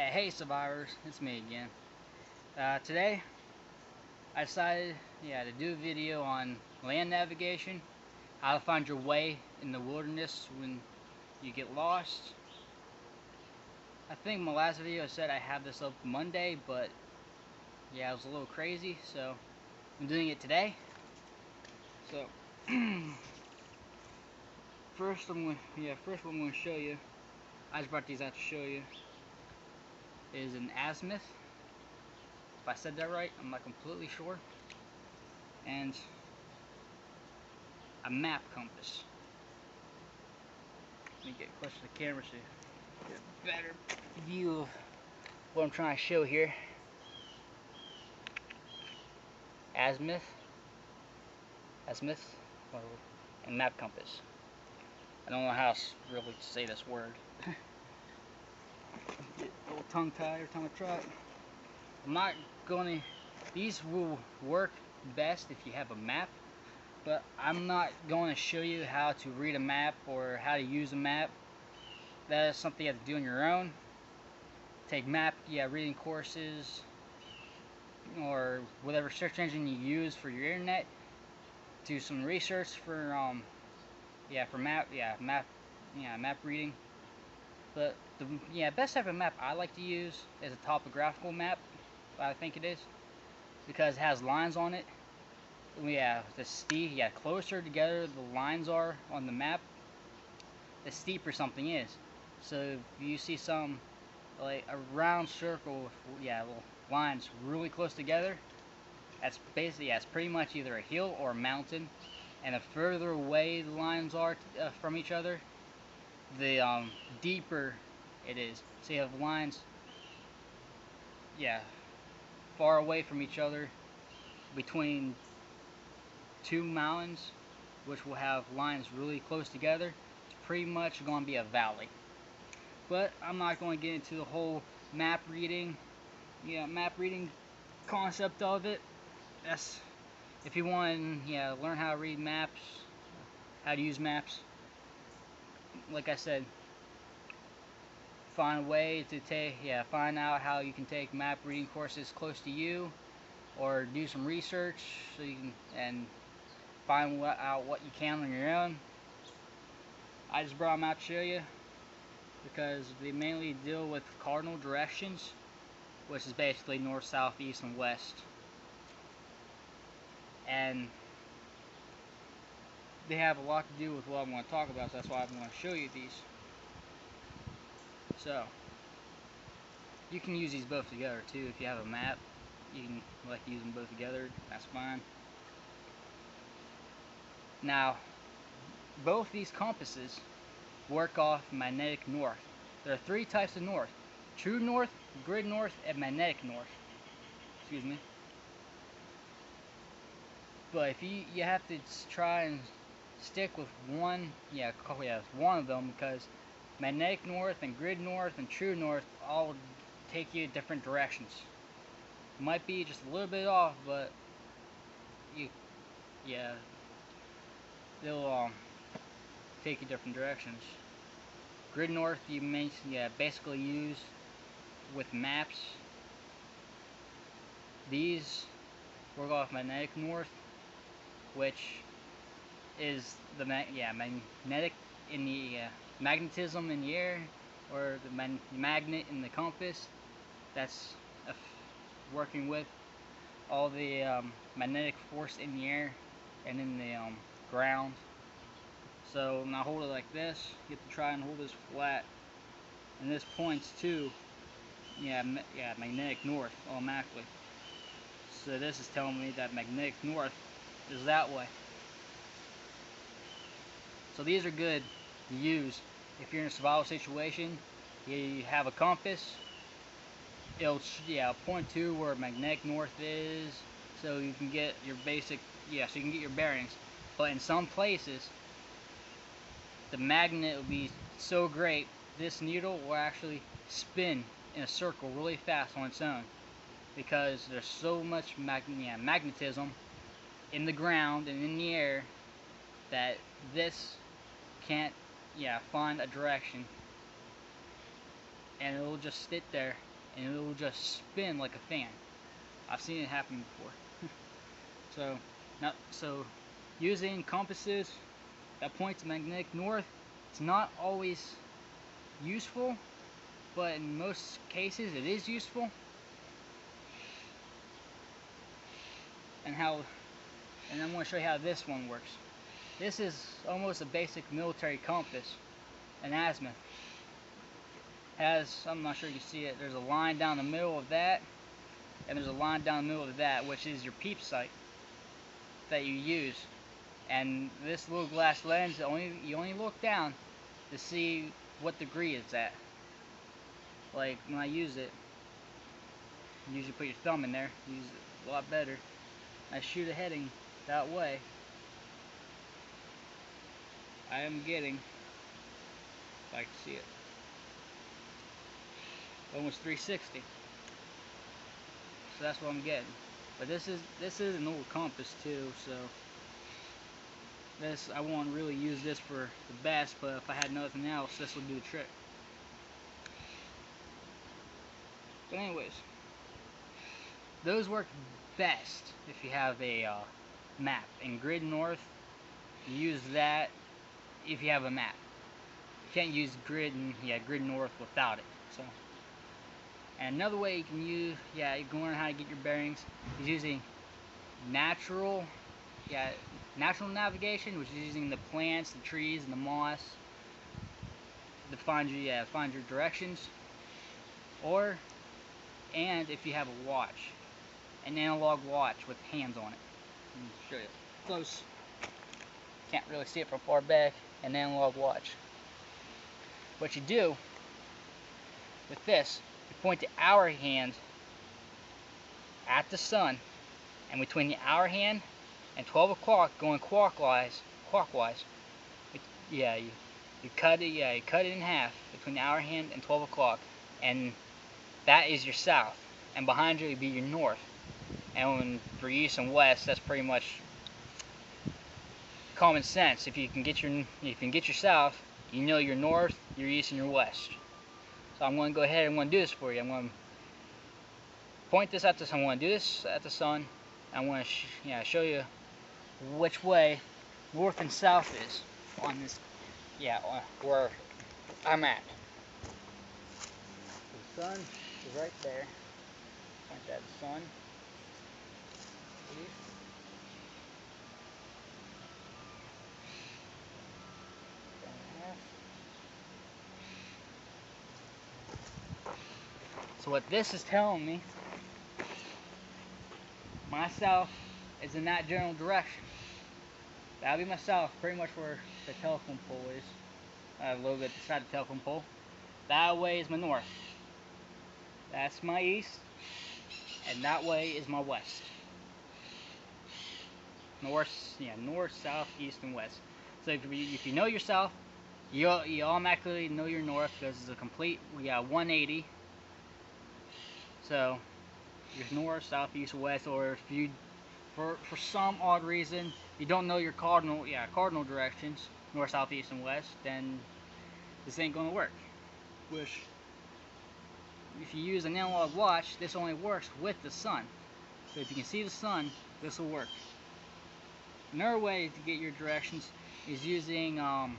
Hey survivors, it's me again. Today I decided to do a video on land navigation, how to find your way in the wilderness when you get lost. I think my last video said I have this up Monday, but yeah, it was a little crazy, so I'm doing it today. So first what I'm going to show you, I just brought these out to show you, is an azimuth. If I said that right, I'm not completely sure. And a map compass. Let me get closer to the camera so you get a better view of what I'm trying to show here. Azimuth, and map compass. I don't know how to really say this word. Get a little tongue tied every time I try it. I'm not going to. These will work best if you have a map, but I'm not going to show you how to read a map or how to use a map. That is something you have to do on your own. Take map reading courses or whatever search engine you use for your internet. Do some research for map reading. But the best type of map I like to use is a topographical map. I think it is, because it has lines on it. The closer together the lines are on the map, the steeper something is. So if you see some like a round circle with little lines really close together, that's basically it's pretty much either a hill or a mountain. And the further away the lines are from each other, the deeper it is. So you have lines far away from each other between two mountains, which will have lines really close together. It's pretty much going to be a valley. But I'm not going to get into the whole map reading concept of it. That's if you want to learn how to read maps, how to use maps. Like I said, find a way to find out how you can take map reading courses close to you, or do some research so you can find out what you can on your own. I just brought them out to show you because they mainly deal with cardinal directions, which is basically north, south, east, and west. And they have a lot to do with what I'm going to talk about, so that's why I'm going to show you these. So you can use these both together too. If you have a map, you can use them both together, that's fine. Now, both these compasses work off magnetic north. There are three types of north: true north, grid north, and magnetic north. Excuse me. But if you have to try and stick with one of them, because magnetic north and grid north and true north all take you different directions. Might be just a little bit off, but they'll take you different directions. Grid north you may basically use with maps. These work off magnetic north, which is the magnetic in the magnetism in the air, or the magnet in the compass. That's working with all the magnetic force in the air and in the ground. So now hold it like this. You have to try and hold this flat, and this points to magnetic north automatically. So this is telling me that magnetic north is that way. So these are good to use if you're in a survival situation. You have a compass. It'll point to where magnetic north is, so you can get your basic so you can get your bearings. But in some places, the magnet will be so great, this needle will actually spin in a circle really fast on its own, because there's so much magnetism in the ground and in the air that this can't find a direction. and it'll just sit there and it'll just spin like a fan. I've seen it happen before. So using compasses that point to magnetic north, it's not always useful, but in most cases it is useful. And I'm going to show you how this one works. This is almost a basic military compass, an azimuth. I'm not sure you can see it, there's a line down the middle of that, and there's a line down the middle of that, which is your peep sight that you use. And this little glass lens, you only look down to see what degree it's at. Like when I use it, you usually put your thumb in there, use it a lot better. I shoot a heading that way. I am getting, if I can see it, almost 360. So that's what I'm getting. But this is an old compass too, so I won't really use this for the best, but if I had nothing else, this will do the trick. But anyways, those work best if you have a map. In grid north, you use that if you have a map. You can't use grid north without it. So, and another way you can use, you can learn how to get your bearings is using natural navigation, which is using the plants, the trees, and the moss to find your directions. And if you have a watch, an analog watch with hands on it. Let me show you close. Can't really see it from far back. An analog watch. What you do with this, you point the hour hand at the sun, and between the hour hand and 12 o'clock going clockwise, you cut it in half between the hour hand and 12 o'clock, and that is your south, and behind you would be your north. And for east and west, that's pretty much common sense. If you can get your south, you know your north, your east, and your west. So I'm going to go ahead and I'm going to do this for you. I'm going to point this at the sun. I'm going to do this at the sun. I'm going to show you which way north and south is on this. Where I'm at. The sun is right there. Point that at the sun. So what this is telling me, my south is in that general direction. That'll be my south, pretty much where the telephone pole is. A little bit beside the telephone pole. That way is my north. That's my east. And that way is my west. North, south, east, and west. So if you know your south, you automatically know your north because it's a complete 180. So your north, south, east, west, or if you for some odd reason you don't know your cardinal directions, north, south, east, and west, then this ain't gonna work. Which, if you use an analog watch, this only works with the sun. So if you can see the sun, this will work. Another way to get your directions is using a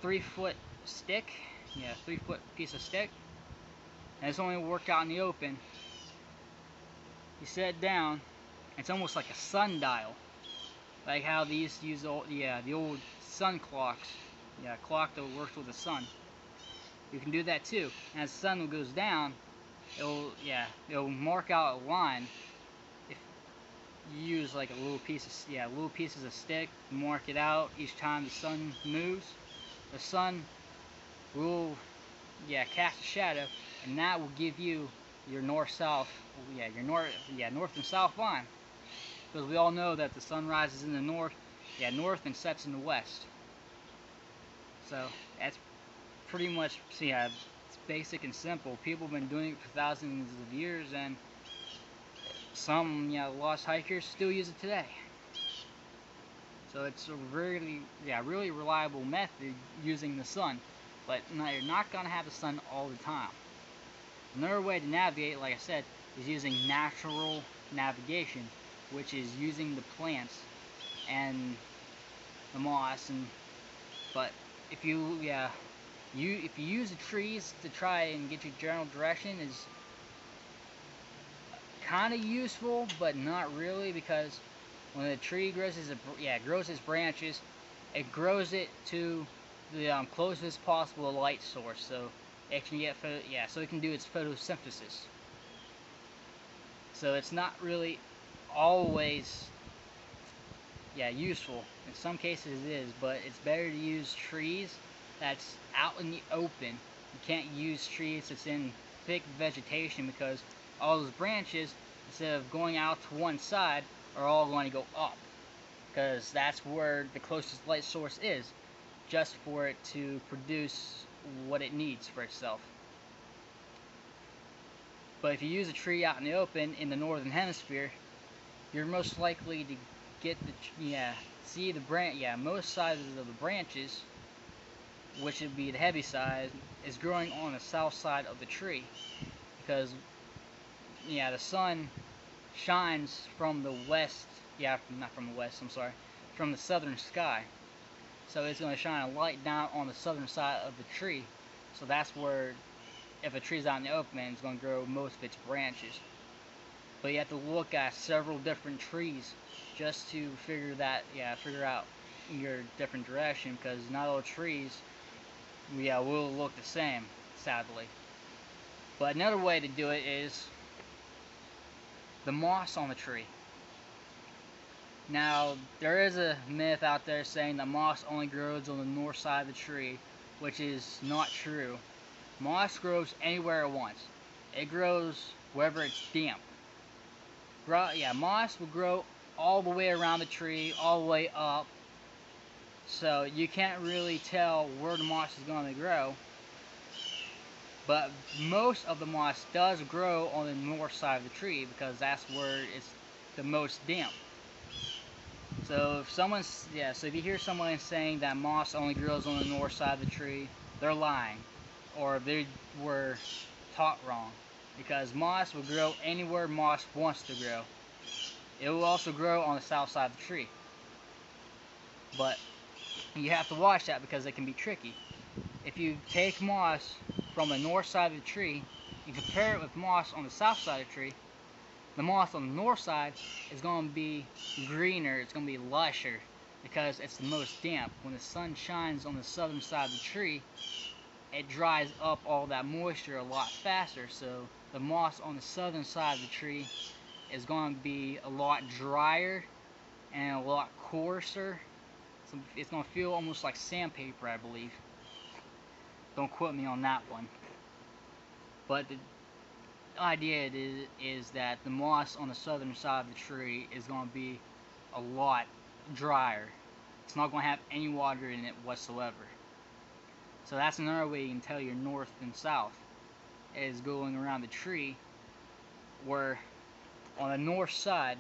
3-foot stick, 3-foot piece of stick, and it's only work out in the open. You set it down, it's almost like a sundial, like how they used to use the old sun clocks, clock that works with the sun. You can do that too. And as the sun goes down, it'll mark out a line. If you use like little pieces of stick, mark it out each time the sun moves. The sun will cast a shadow, and that will give you your north-south, north and south line. Because we all know that the sun rises in the north, and sets in the west. So that's pretty much, it's basic and simple. People have been doing it for thousands of years, and some lost hikers still use it today. So it's a really reliable method using the sun. but you're not going to have the sun all the time. Another way to navigate, like I said, is using natural navigation, which is using the plants and the moss. But if you if you use the trees to try and get your general direction, is kind of useful, but not really, because when the tree grows its branches, it grows it to the closest possible light source, so it can get so it can do its photosynthesis. So it's not really always useful. In some cases it is, but it's better to use trees that's out in the open. You can't use trees that's in thick vegetation, because all those branches, instead of going out to one side, are all going to go up, because that's where the closest light source is, just for it to produce what it needs for itself. But if you use a tree out in the open in the northern hemisphere, you're most likely to get see the most sizes of the branches, which would be the heavy side, is growing on the south side of the tree, because the sun shines from the west, not from the west, I'm sorry, from the southern sky. So it's going to shine a light down on the southern side of the tree. So that's where, if a tree's out in the open, it's going to grow most of its branches. But you have to look at several different trees just to figure out your different direction, because not all trees will look the same, sadly. But another way to do it is the moss on the tree. Now, there is a myth out there saying that moss only grows on the north side of the tree, which is not true. Moss grows anywhere it wants. It grows wherever it's damp. Moss will grow all the way around the tree, all the way up. So you can't really tell where the moss is going to grow. But most of the moss does grow on the north side of the tree, because that's where it's the most damp. So if you hear someone saying that moss only grows on the north side of the tree, they're lying, or they were taught wrong, because moss will grow anywhere moss wants to grow. It will also grow on the south side of the tree. But you have to watch that, because it can be tricky. If you take moss from the north side of the tree and compare it with moss on the south side of the tree, the moss on the north side is going to be greener, it's going to be lusher, because it's the most damp. When the sun shines on the southern side of the tree, it dries up all that moisture a lot faster, so the moss on the southern side of the tree is going to be a lot drier and a lot coarser. So it's going to feel almost like sandpaper, I believe. Don't quote me on that one. But the idea is that the moss on the southern side of the tree is going to be a lot drier. It's not going to have any water in it whatsoever. So that's another way you can tell your north and south, is going around the tree, where on the north side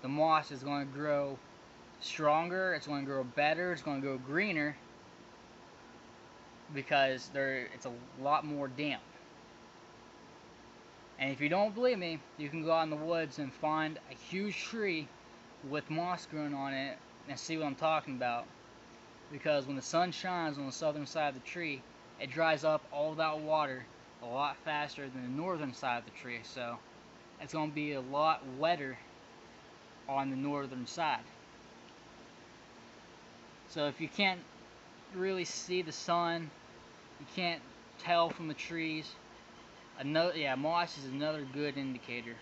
the moss is going to grow stronger, it's going to grow better, it's going to grow greener, because it's a lot more damp. And if you don't believe me, you can go out in the woods and find a huge tree with moss growing on it and see what I'm talking about. Because when the sun shines on the southern side of the tree, it dries up all that water a lot faster than the northern side of the tree. So it's going to be a lot wetter on the northern side. So if you can't really see the sun, you can't tell from the trees, moss is another good indicator.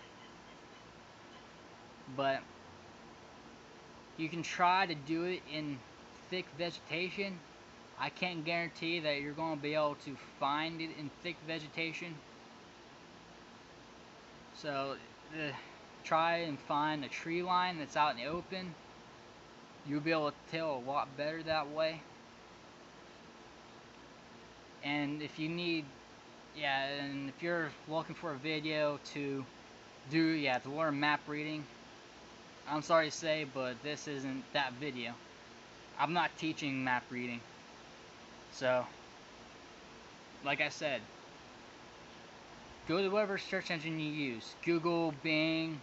But you can try to do it in thick vegetation. I can't guarantee that you're going to be able to find it in thick vegetation. So try and find a tree line that's out in the open. You'll be able to tell a lot better that way. And if you need, and if you're looking for a video to learn map reading, I'm sorry to say, but this isn't that video. I'm not teaching map reading. So, like I said, go to whatever search engine you use. Google, Bing,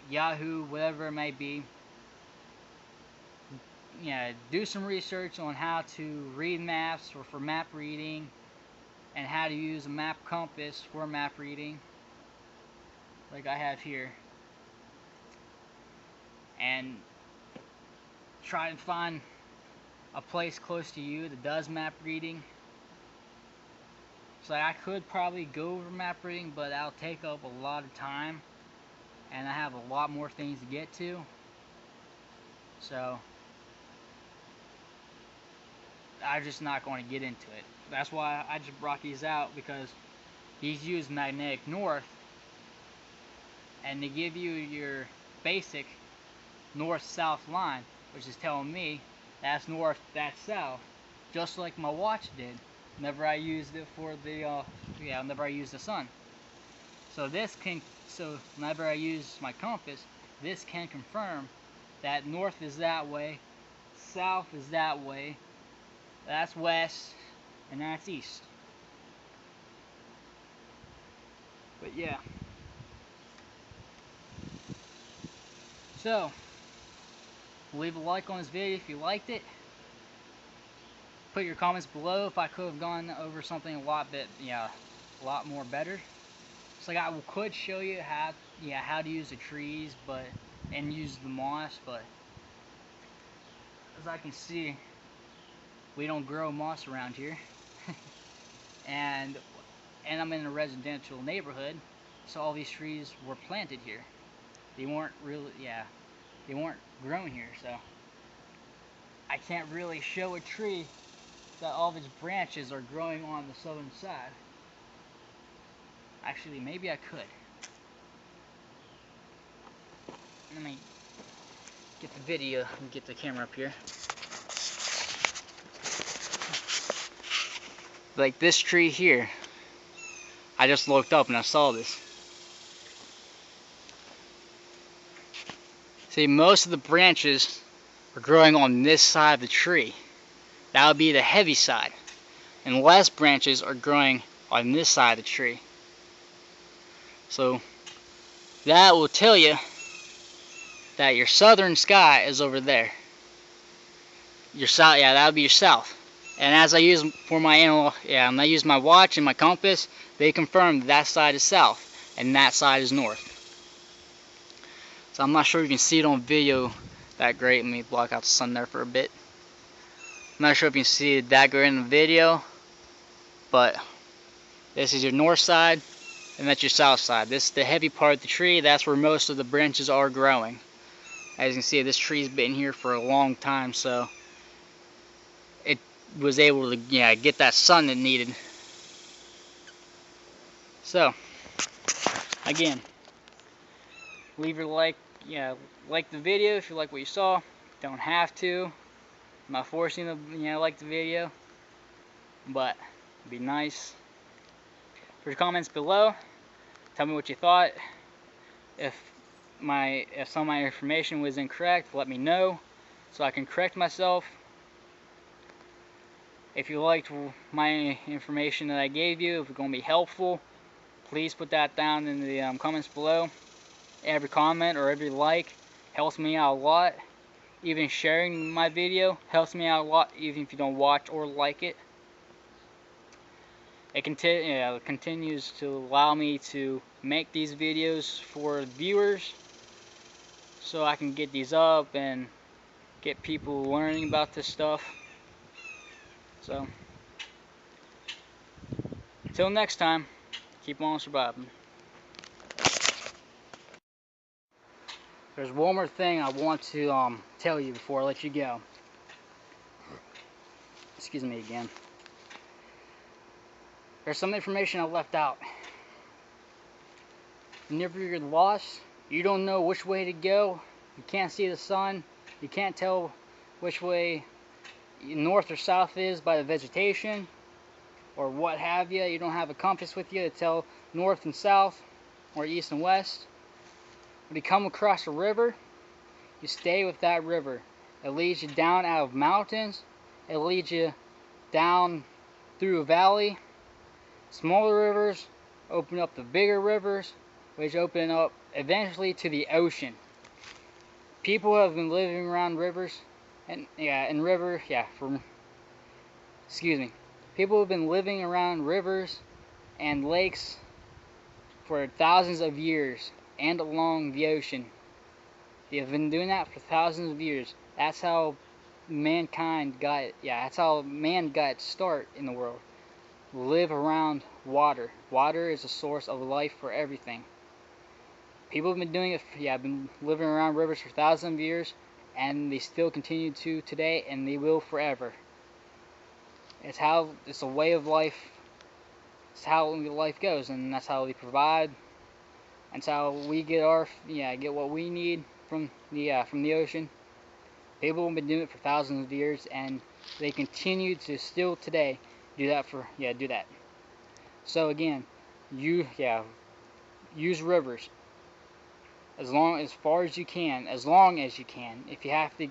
Yahoo, whatever it may be. Yeah, do some research on how to read maps or for map reading, and how to use a map compass for map reading, like I have here. And try and find a place close to you that does map reading. So I could probably go over map reading, but that'll take up a lot of time, and I have a lot more things to get to. So I'm just not going to get into it. That's why I just brought these out, because these use magnetic north, and they give you your basic north-south line, which is telling me that's north, that's south, just like my watch did whenever I used it for the whenever I used the sun. So whenever I use my compass, this can confirm that north is that way, south is that way, that's west, and that's east. But yeah. So, leave a like on this video if you liked it. Put your comments below if I could have gone over something a lot more better. So like I could show you how to use the trees, and use the moss, but as I can see, we don't grow moss around here. and I'm in a residential neighborhood, so all these trees were planted here. They weren't grown here, so I can't really show a tree that all of its branches are growing on the southern side. Actually, maybe I could. Let me get the video and get the camera up here. Like this tree here, I just looked up and I saw this. See, most of the branches are growing on this side of the tree. That would be the heavy side. And less branches are growing on this side of the tree. So that will tell you that your southern sky is over there. Your south, that would be your south. And as I use for my analog, when I use my watch and my compass, they confirm that side is south and that side is north. So I'm not sure you can see it on video that great. Let me block out the sun there for a bit. I'm not sure if you can see it that great in the video, but this is your north side and that's your south side. This is the heavy part of the tree. That's where most of the branches are growing. As you can see, this tree's been here for a long time, so it was able to get that sun it needed. So again, leave your like the video if you like what you saw. Don't have to. I'm not forcing you to like the video, but it'd be nice. For your comments below, tell me what you thought. If some of my information was incorrect, let me know so I can correct myself. If you liked my information that I gave you, if it's going to be helpful, please put that down in the comments below. Every comment or every like helps me out a lot. Even sharing my video helps me out a lot, even if you don't watch or like it. It continues to allow me to make these videos for viewers, so I can get these up and get people learning about this stuff. So, until next time, keep on surviving. There's one more thing I want to tell you before I let you go. Excuse me again. There's some information I left out. Whenever you're lost, you don't know which way to go, you can't see the sun, you can't tell which way north or south is by the vegetation, or what have you. You don't have a compass with you to tell north and south, or east and west. When you come across a river, you stay with that river. It leads you down out of mountains, it leads you down through a valley, Smaller rivers open up to bigger rivers, which open up eventually to the ocean. People have been living around rivers, People have been living around rivers and lakes for thousands of years and along the ocean. They have been doing that for thousands of years. That's how man got its start in the world. Live around water. Water is a source of life for everything. People have been doing it, been living around rivers for thousands of years, and they still continue to today, and they will forever. It's a way of life. It's how life goes, and that's how we provide. That's how we get get what we need from the ocean. People have been doing it for thousands of years, and they continue to still today do that. So again, use rivers as far as you can, as long as you can. If you have to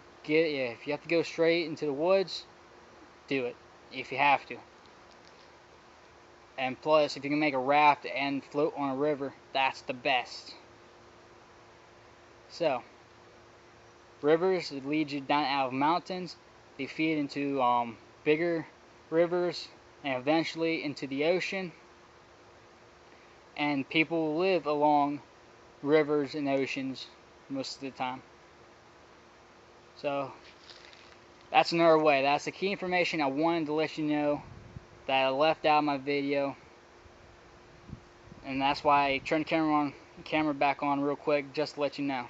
go straight into the woods, do it. If you have to. And plus, if you can make a raft and float on a river, that's the best. So, rivers lead you down out of mountains. They feed into bigger rivers and eventually into the ocean. And people live along rivers and oceans most of the time. So, that's another way. That's the key information I wanted to let you know that I left out of my video. And that's why I turned the camera back on real quick, just to let you know.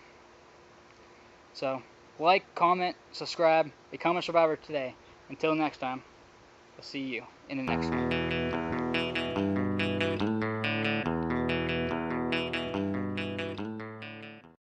So, like, comment, subscribe, become a survivor today. Until next time, I'll see you in the next one.